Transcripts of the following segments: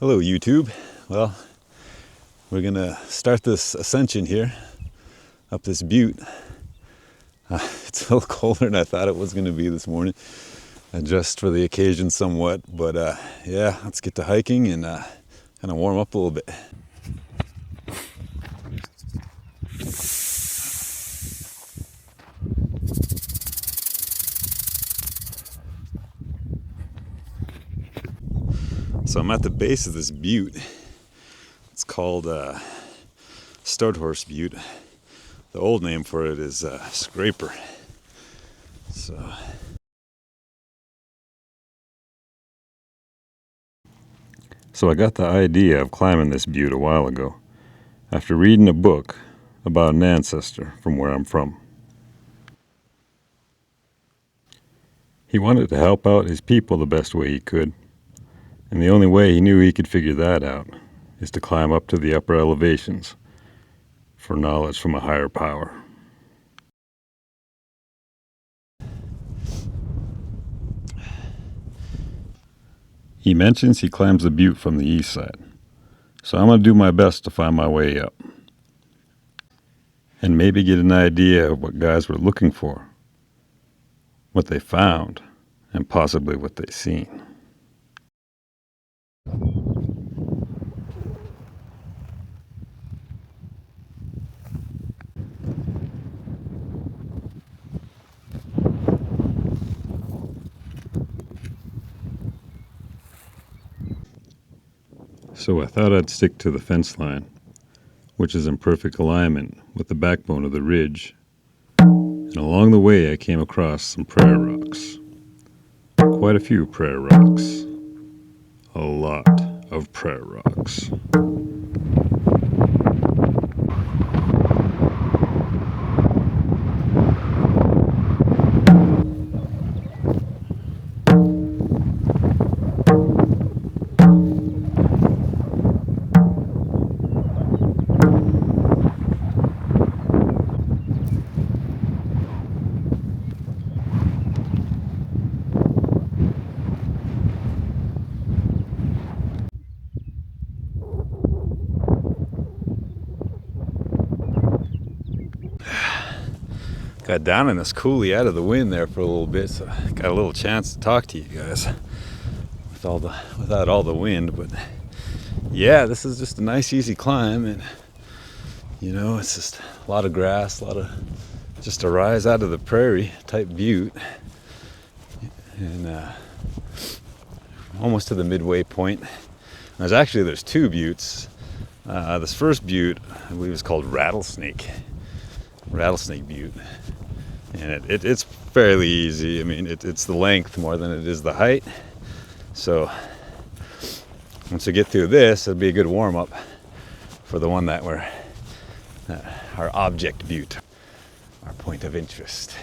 Hello YouTube. Well, we're gonna start this ascension here up this butte. It's a little colder than I thought it was gonna be this morning, just for the occasion somewhat, but yeah, let's get to hiking and kind of warm up a little bit. So I'm at the base of this butte. It's called Stothorse Butte. The old name for it is Scraper. So I got the idea of climbing this butte a while ago after reading a book about an ancestor from where I'm from. He wanted to help out his people the best way he could, and the only way he knew he could figure that out is to climb up to the upper elevations for knowledge from a higher power. He mentions he climbs the butte from the east side, so I'm going to do my best to find my way up and maybe get an idea of what guys were looking for, what they found, and possibly what they seen. So I thought I'd stick to the fence line, which is in perfect alignment with the backbone of the ridge. And along the way I came across some prayer rocks. Quite a few prayer rocks. A lot of prayer rocks. Got down in this coulee out of the wind there for a little bit, so I got a little chance to talk to you guys without all the wind. But yeah, this is just a nice easy climb, and you know, it's just a lot of grass, just a rise out of the prairie type butte, and almost to the midway point. There's two buttes. This first butte, I believe, is called Rattlesnake Butte, and it's fairly easy. I mean, it's the length more than it is the height. So once we get through this, it'll be a good warm up for the one that our object butte, our point of interest.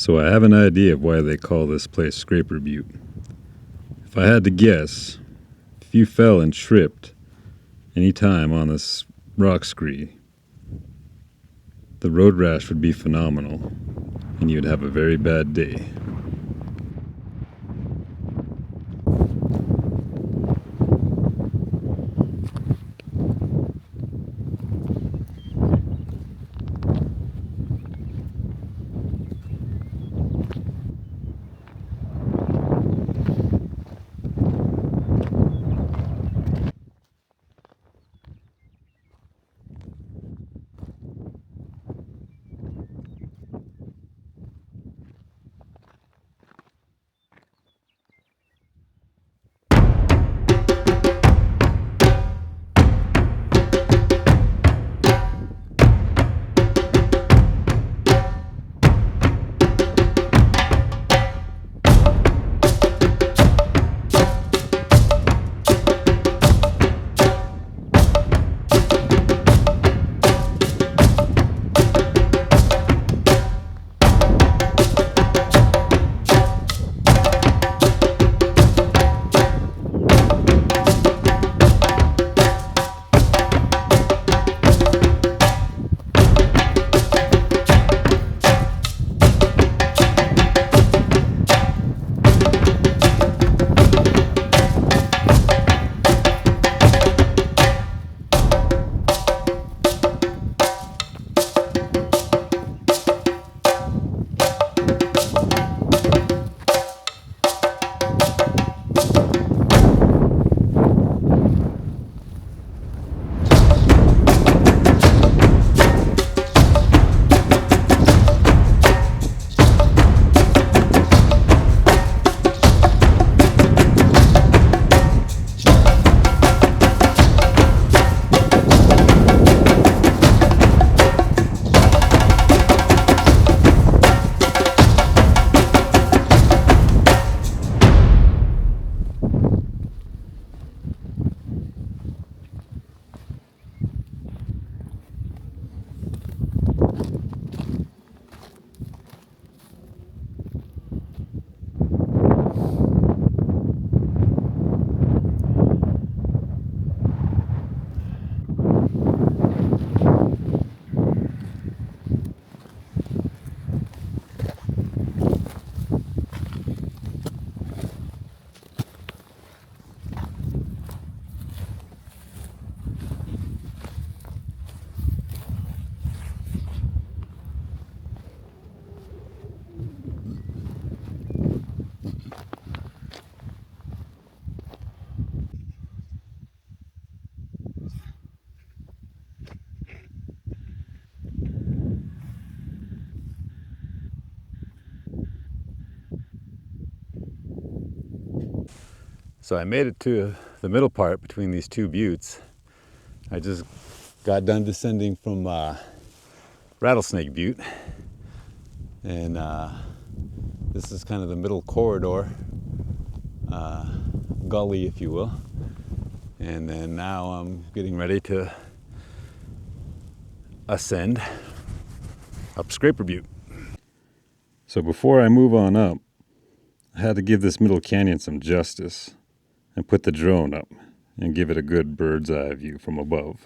So I have an idea of why they call this place Scraper Butte. If I had to guess, if you fell and tripped any time on this rock scree, the road rash would be phenomenal, and you'd have a very bad day. So I made it to the middle part between these two buttes. I just got done descending from Rattlesnake Butte, and this is kind of the middle corridor, gully if you will, and then now I'm getting ready to ascend up Scraper Butte. So before I move on up, I had to give this middle canyon some justice and put the drone up and give it a good bird's eye view from above.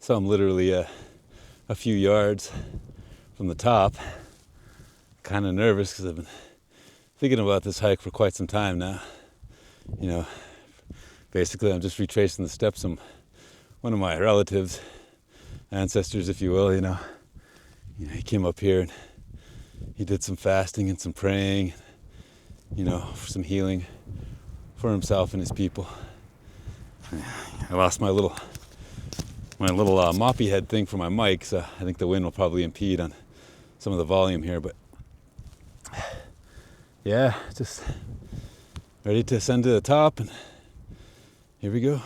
So I'm literally a few yards from the top. Kind of nervous because I've been thinking about this hike for quite some time now. You know, basically I'm just retracing the steps of one of my relatives, ancestors, if you will. You know, he came up here and he did some fasting and some praying, you know, for some healing for himself and his people. I lost my little moppy head thing for my mic, so I think the wind will probably impede on some of the volume here, but yeah, just ready to ascend to the top and Here we go.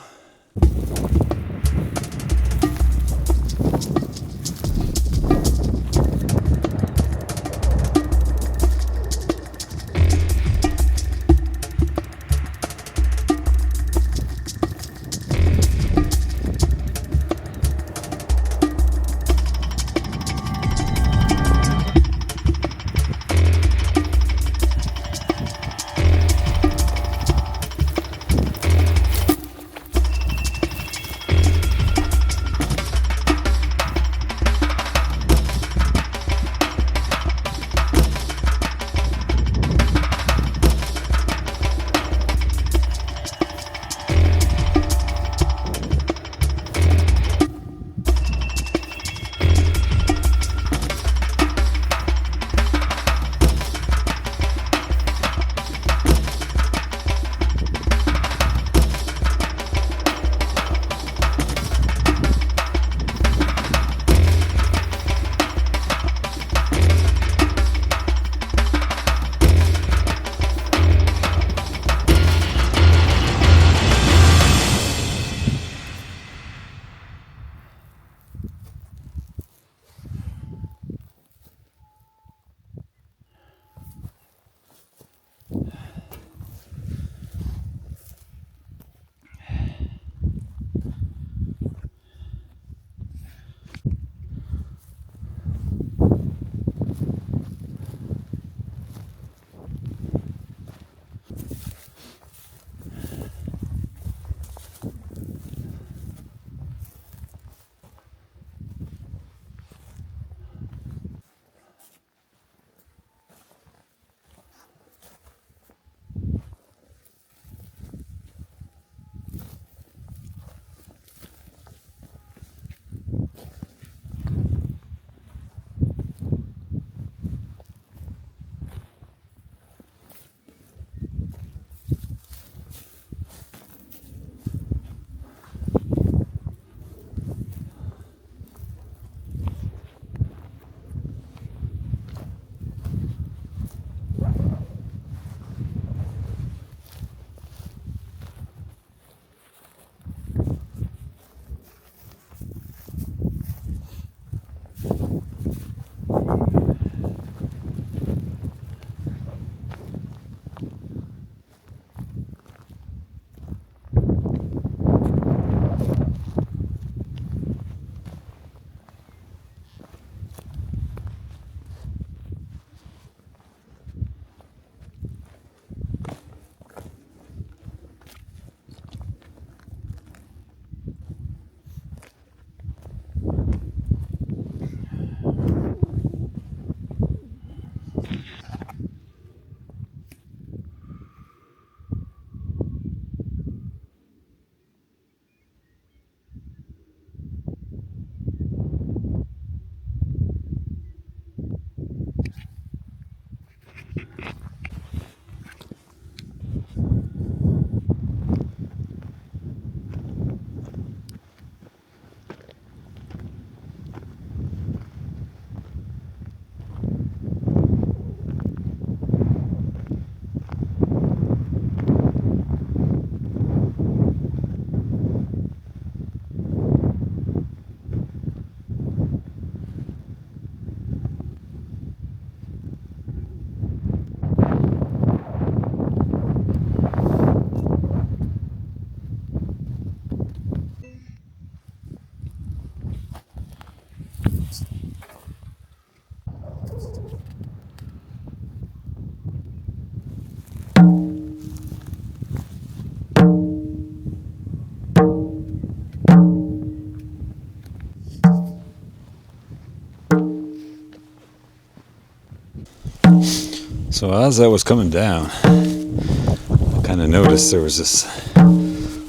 So as I was coming down, I kind of noticed there was this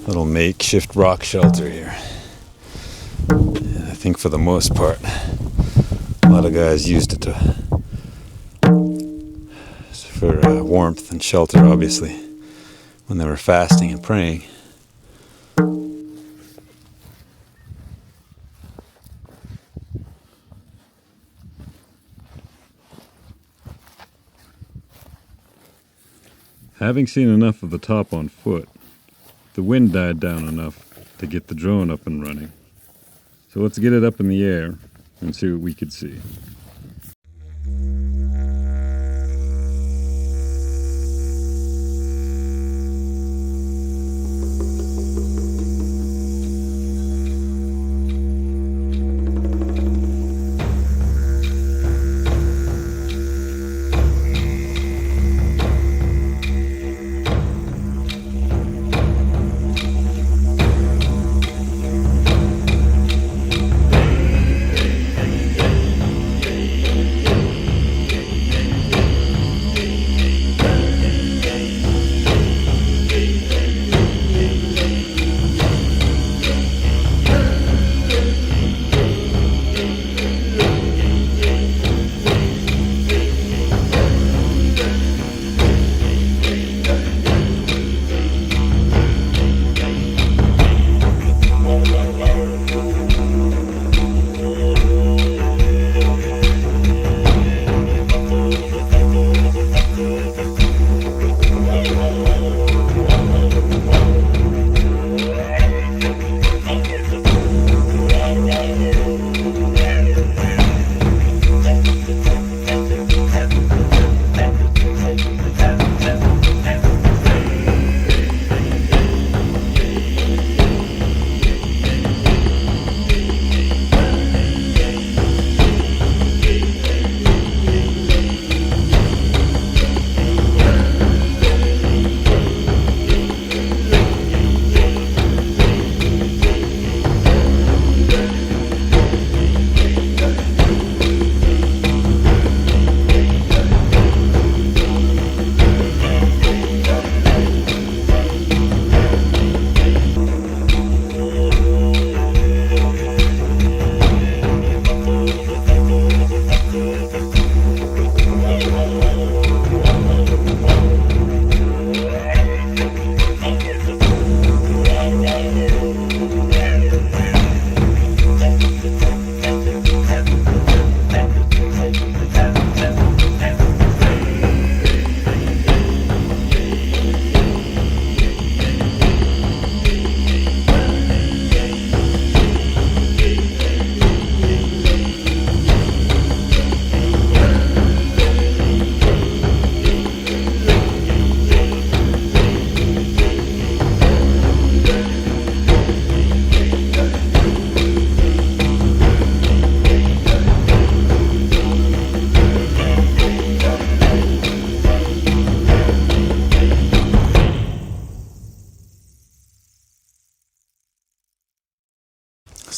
little makeshift rock shelter here. And I think for the most part, a lot of guys used it for warmth and shelter, obviously, when they were fasting and praying. Having seen enough of the top on foot, the wind died down enough to get the drone up and running. So let's get it up in the air and see what we could see.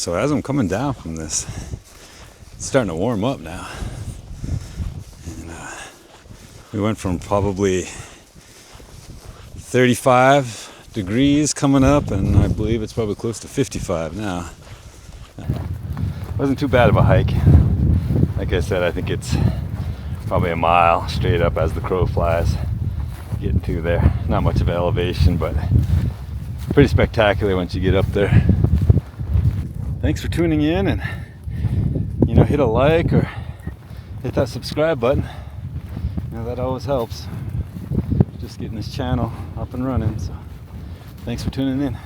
So as I'm coming down from this, it's starting to warm up now. And, we went from probably 35 degrees coming up, and I believe it's probably close to 55 now. Wasn't too bad of a hike. Like I said, I think it's probably a mile straight up as the crow flies getting to there. Not much of elevation, but pretty spectacular once you get up there. Thanks for tuning in, and hit a like or hit that subscribe button. That always helps. Just getting this channel up and running. So thanks for tuning in.